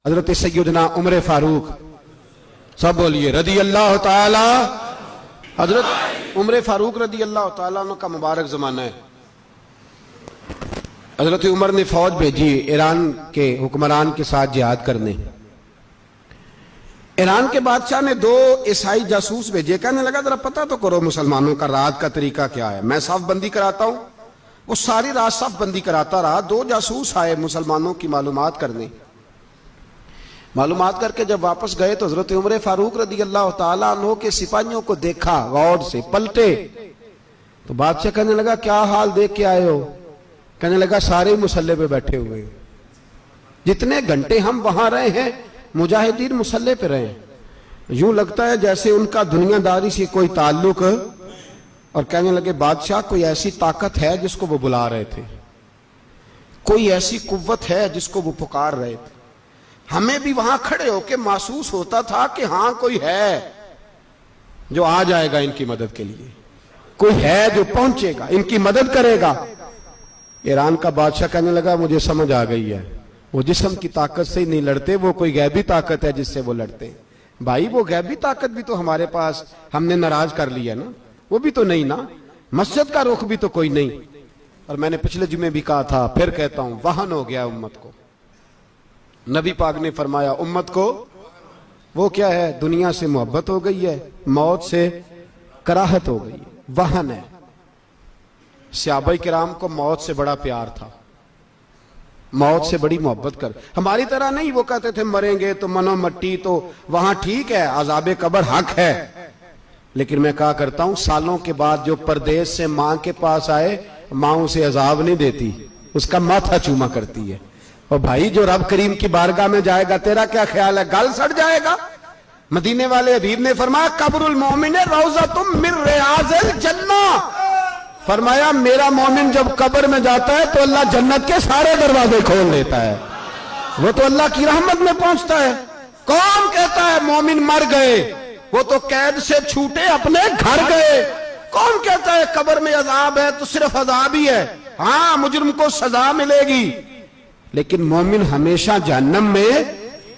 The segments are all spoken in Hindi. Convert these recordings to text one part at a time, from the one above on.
हजरत सैयदना उमर फारूक, सब बोलिए रदी अल्लाह ताला। हजरत उमर फारूक रदी अल्लाह ताला का मुबारक जमाना है। हजरत उमर ने फौज भेजी ईरान के हुक्मरान के साथ जिहाद करने। ईरान के बादशाह ने 2 ईसाई जासूस भेजे, कहने लगा जरा पता तो करो मुसलमानों का रात का तरीका क्या है, मैं साफ बंदी कराता हूं। वो सारी रात साफ बंदी कराता रहा। 2 जासूस आए मुसलमानों की मालूमात करने। मालूमात करके जब वापस गए तो हजरत उमर फारूक रदी अल्लाह ताला अन्हु के सिपाहियों को देखा, गौर से पलटे तो बादशाह कहने लगा क्या हाल देख के आए हो? कहने लगा सारे मुसल्ले पे बैठे हुए, जितने घंटे हम वहां रहे हैं मुजाहिदीन मुसल्ले पे रहे, यूं लगता है जैसे उनका दुनियादारी से कोई ताल्लुक। और कहने लगे बादशाह कोई ऐसी ताकत है जिसको वो बुला रहे थे, कोई ऐसी कुव्वत है जिसको वो पुकार रहे थे। हमें भी वहां खड़े होके महसूस होता था कि हां कोई है जो आ जाएगा इनकी मदद के लिए, कोई है जो पहुंचेगा इनकी मदद करेगा। ईरान का बादशाह कहने लगा मुझे समझ आ गई है, वो जिस्म की ताकत से ही नहीं लड़ते, वो कोई गैबी ताकत है जिससे वो लड़ते। भाई वो गैबी ताकत भी तो हमारे पास हमने नाराज कर लिया ना, वो भी तो नहीं ना, मस्जिद का रुख भी तो कोई नहीं। और मैंने पिछले जुमे भी कहा था, फिर कहता हूं, वहन हो गया उम्मत को। नबी पाक ने फरमाया उम्मत को वो क्या है, दुनिया से मोहब्बत हो गई है, मौत से कराहत हो गई है, वहन है। सहाबाए किराम को मौत से बड़ा प्यार था, मौत से बड़ी मोहब्बत कर। हमारी तरह नहीं, वो कहते थे मरेंगे तो मनो मट्टी, तो वहां ठीक है, अजाबे कब्र हक है। लेकिन मैं कहा करता हूं सालों के बाद जो परदेश से मां के पास आए, मां उसे अजाब नहीं देती, उसका माथा चूमा करती है। और भाई जो रब करीम की बारगाह में जाएगा, तेरा क्या ख्याल है, गल सड़ जाएगा? मदीने वाले हबीब ने फरमाया कब्रुल मोमिन रौज़तुम मिन रियाज़िल जन्ना, फरमाया मेरा मोमिन जब कब्र में जाता है तो अल्लाह जन्नत के सारे दरवाजे खोल देता है, वो तो अल्लाह की रहमत में पहुंचता है। कौन कहता है मोमिन मर गए, वो तो कैद से छूटे अपने घर गए। कौन कहता है कब्र में अजाब है तो सिर्फ अजाब ही है, हाँ मुजरिम को सजा मिलेगी, लेकिन मोमिन हमेशा जहन्नम में,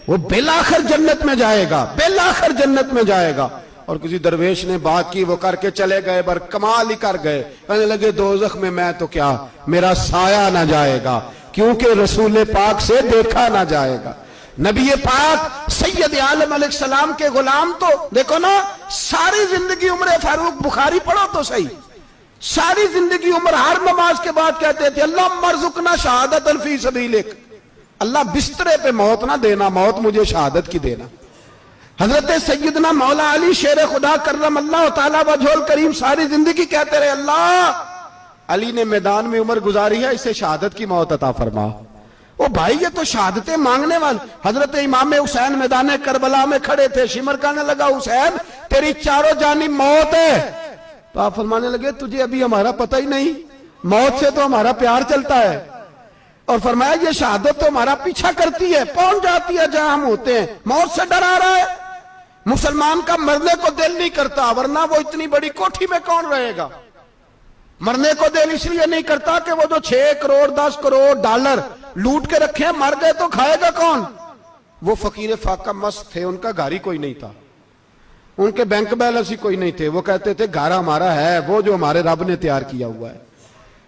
वो बेलाखिर जन्नत में जाएगा, बेलाखिर जन्नत में जाएगा। और किसी दरवेश ने बात की, वो करके चले गए, पर कमाल ही कर गए, कहने लगे दोज़ख में मैं तो क्या, मेरा साया ना जाएगा, क्योंकि रसूल पाक से देखा ना जाएगा। नबी पाक सैयद आलम अलैहिस्सलाम के गुलाम तो देखो ना, सारी जिंदगी उम्र फारूक, बुखारी पढ़ो तो सही, सारी जिंदगी उम्र हर नमाज के बाद कहते थे अल्लाह मरजुकना शहादतन फी सबीलिक, अल्लाह बिस्तरे पे मौत ना देना, मौत मुझे शहादत की देना। हजरत सैयदना मौला अली शेर खुदा करम अल्लाह ताला वजहुल करीम सारी जिंदगी कहते रहे अल्लाह अली ने मैदान में उम्र गुजारी है, इसे शहादत की मौत अता फरमा। ओ भाई ये तो शहादतें मांगने वाले। हजरत इमाम हुसैन मैदान करबला में खड़े थे, शिमर कहने लगा हुसैन तेरी चारों जानी मौत है, तो आप फरमाने लगे तुझे अभी हमारा पता ही नहीं, मौत से तो हमारा प्यार चलता है। और फरमाया ये शहादत तो हमारा पीछा करती है, पहुंच जाती है जहां हम होते हैं, मौत से डरा रहा है। मुसलमान का मरने को दिल नहीं करता, वरना वो इतनी बड़ी कोठी में कौन रहेगा। मरने को दिल इसलिए नहीं करता कि वो जो 6 करोड़ 10 करोड़ डॉलर लूट के रखे, मर गए तो खाएगा कौन। वो फकीर फाका मस्त थे, उनका घर ही कोई नहीं था, उनके बैंक बैलेंस ही कोई नहीं थे। वो कहते थे घर हमारा है वो जो हमारे रब ने तैयार किया हुआ है,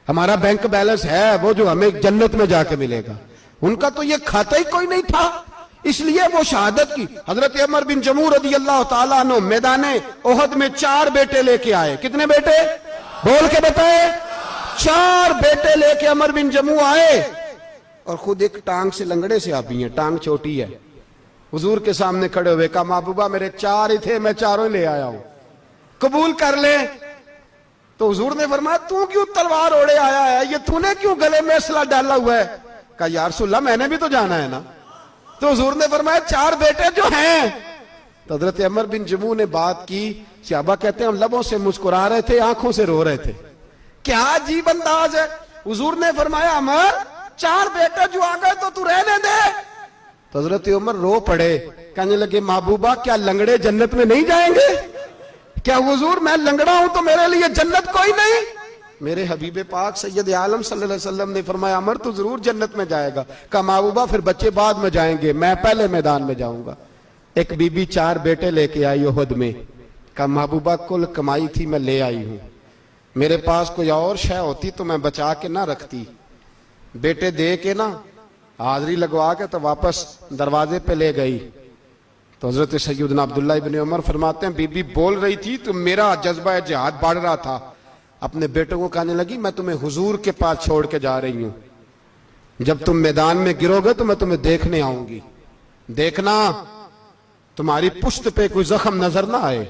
हमारा बैंक बैलेंस है वो जो हमें जन्नत में जाके मिलेगा। उनका तो ये खाता ही कोई नहीं था, इसलिए वो शहादत की। हजरत उमर बिन जमू रदी अल्लाह ताला अन्हु मैदाने ओहद में 4 बेटे लेके आए। कितने बेटे बोल के बताए? 4 बेटे लेके उमर बिन जमू आए, और खुद एक टांग से लंगड़े से आप ही हैं, टांग छोटी है। हुजूर के सामने खड़े हुए कहा महबूबा मेरे 4 ही थे, मैं 4 ले आया हूं, कबूल कर ले। तो हुजूर ने फरमाया तू क्यों तलवार ओढ़े आया है, ये तूने क्यों गले में असला डाला हुआ है? कहा या रसूलल्लाह मैंने भी तो जाना है ना। तो हुजूर ने फरमाया 4 बेटे जो हैं। तो हजरत उमर बिन जमू ने बात की, सहाबा कहते हैं हम लबों से मुस्कुरा रहे थे, आंखों से रो रहे थे, क्या अजीब अंदाज है। हुजूर ने फरमाया उमर 4 बेटे जो आ गए तो तू रहने दे। तो हजरत उमर रो पड़े, कहने लगे महबूबा क्या लंगड़े जन्नत में नहीं जाएंगे? क्या हुजूर मैं लंगड़ा हूं तो मेरे लिए जन्नत कोई नहीं? मेरे हबीब पाक सैयद आलम सल्लल्लाहु अलैहि वसल्लम ने फरमाया अमर तो जरूर जन्नत में जाएगा। कहा महबूबा फिर बच्चे बाद में जाएंगे, मैं पहले मैदान में जाऊंगा। एक बीबी 4 बेटे लेके आई उहद में। कहा महबूबा कुल कमाई थी मैं ले आई हूं, मेरे पास कोई और शय होती तो मैं बचा के ना रखती। बेटे दे के ना हाजिरी लगवा के तो वापस दरवाजे पे ले गई। तो हजरत सैयदना अब्दुल्लाह इब्न उमर फरमाते हैं बीबी बोल रही थी तो मेरा जज्बा जिहाद बढ़ रहा था। अपने बेटों को कहने लगी मैं तुम्हें हुजूर के पास छोड़ के जा रही हूं, जब तुम मैदान में गिरोगे तो मैं तुम्हें देखने आऊंगी, देखना तुम्हारी पुश्त पे कोई जख्म नजर ना आए।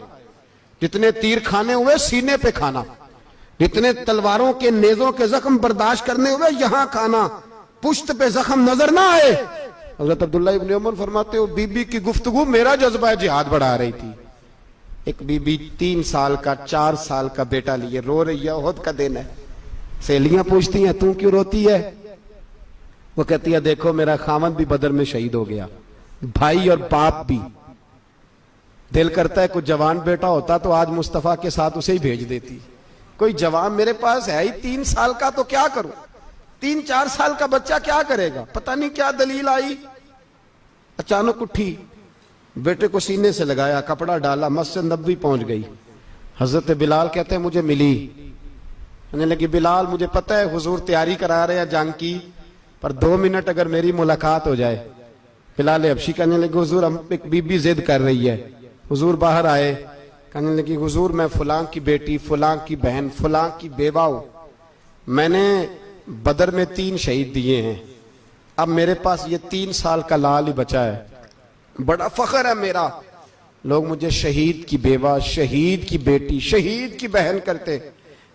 जितने तीर खाने हुए सीने पे खाना, जितने तलवारों के नेजों के जख्म बर्दाश्त करने हुए यहां खाना, पुश्त पे जख्म नजर ना आए। हजरत अब्दुल्लाह इब्न उमर फरमाते हो बीबी की गुफ्तगू मेरा जज्बा जिहाद बढ़ा रही थी। एक बीबी 3 साल का 4 साल का बेटा लिए रो रही है, उहद का दिन है। सहेलियां पूछती हैं तू क्यों रोती है? वो कहती है देखो मेरा खामद भी बदर में शहीद हो गया, भाई और बाप भी। दिल करता है कोई जवान बेटा होता तो आज मुस्तफा के साथ उसे ही भेज देती। कोई जवान मेरे पास है ही 3 साल का तो क्या करूं, 3-4 साल का बच्चा क्या करेगा? पता नहीं क्या दलील आई, अचानक उठी, बेटे को सीने से लगाया, कपड़ा डाला, मस्जिद नबवी पहुंच गई। हजरत बिलाल कहते हैं मुझे मिली, कहने लगी बिलाल मुझे पता है हुजूर तैयारी करा रहे हैं जंग की, पर 2 मिनट अगर मेरी मुलाकात हो जाए। बिलाल हबशी कहने लगे हुजूर हम एक बीबी जिद कर रही है। हुजूर बाहर आए, कहने लगी हुजूर मैं फुलां की बेटी, फुलां की बहन, फुलां की बेवा हूं, मैंने बदर में 3 शहीद दिए हैं, अब मेरे पास ये 3 साल का लाल ही बचा है, बड़ा फख्र है मेरा। लोग मुझे शहीद की बेवा, शहीद की बेटी, शहीद की बहन करते,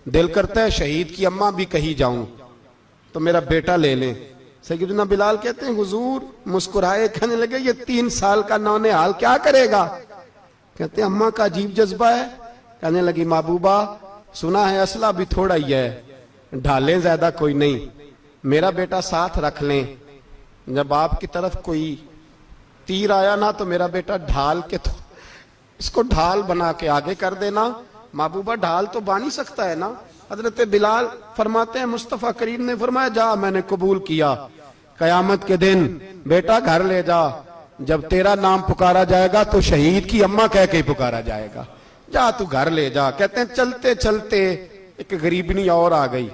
दिल करता है शहीद की अम्मा भी कहीं जाऊं तो मेरा बेटा ले ले। सैयदना बिलाल कहते हैं हुजूर मुस्कुराए, कहने लगे ये 3 साल का नौनिहाल क्या करेगा? कहते हैं अम्मा का अजीब जज्बा है। कहने लगी महबूबा सुना है असला भी थोड़ा ही है, ढालें ज्यादा कोई नहीं, मेरा बेटा साथ रख लें, जब आपकी तरफ कोई तीर आया ना तो मेरा बेटा ढाल के तो इसको ढाल बना के आगे कर देना। महबूबा ढाल तो बन ही सकता है ना। हजरत बिलाल फरमाते हैं मुस्तफा करीम ने फरमाया जा मैंने कबूल किया, कयामत के दिन बेटा घर ले जा, जब तेरा नाम पुकारा जाएगा तो शहीद की अम्मा कह के ही पुकारा जाएगा, जा तू घर ले जा। कहते हैं चलते चलते एक गरीबनी और आ गई,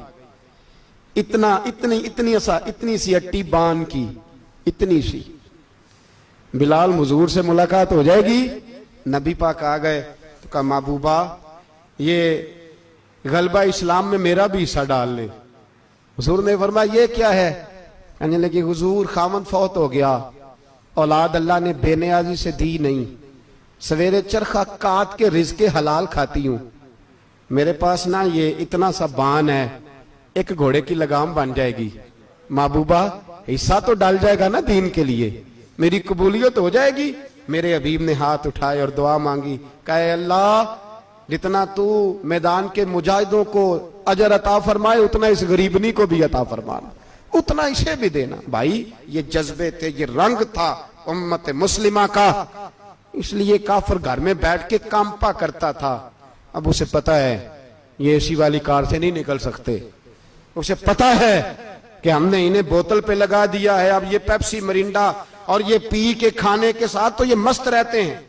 इतनी सी अट्टी बान की, इतनी सी। बिलाल हुजूर से मुलाकात हो जाएगी, नबी पाक आ गए तो कहा महबूबा ये गलबा इस्लाम में मेरा भी हिस्सा डाल ले। हुजूर ने फरमाया ये क्या है? कहने लगे हुजूर खामन फौत हो गया, औलाद अल्लाह ने बेनियाजी से दी नहीं, सवेरे चरखा काट के रिज़्क़े हलाल खाती हूं, मेरे पास ना ये इतना सा बान है, एक घोड़े की लगाम बन जाएगी, महबूबा हिस्सा तो डाल जाएगा ना दीन के लिए, मेरी कबूलियत हो जाएगी। मेरे हबीब ने हाथ उठाए और दुआ मांगी, कहे अल्लाह जितना तू मैदान के मुजाहिदों को अजर अता फरमाए उतना इस गरीबनी को भी अता फरमाना, उतना इसे भी देना। भाई ये जज्बे थे, ये रंग था उम्मत मुस्लिमा का, इसलिए काफिर घर में बैठ के कांपा करता था। अब उसे पता है ये एसी वाली कार से नहीं निकल सकते, उसे पता है कि हमने इन्हें बोतल पे लगा दिया है, अब ये पेप्सी मरिंडा और ये पी के खाने के साथ तो ये मस्त रहते हैं,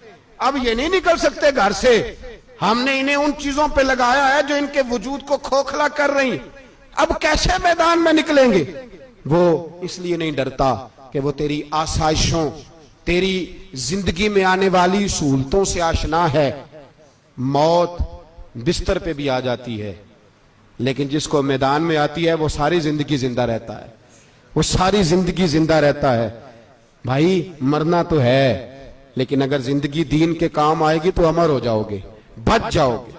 अब ये नहीं निकल सकते घर से, हमने इन्हें उन चीजों पे लगाया है जो इनके वजूद को खोखला कर रही, अब कैसे मैदान में निकलेंगे? वो इसलिए नहीं डरता कि वो तेरी आसाइशों, तेरी जिंदगी में आने वाली सहूलतों से आशना है। मौत बिस्तर पे भी आ जाती है, लेकिन जिसको मैदान में आती है वो सारी जिंदगी जिंदा रहता है, वो सारी जिंदगी जिंदा रहता है। भाई मरना तो है, लेकिन अगर जिंदगी दीन के काम आएगी तो अमर हो जाओगे, बच जाओगे।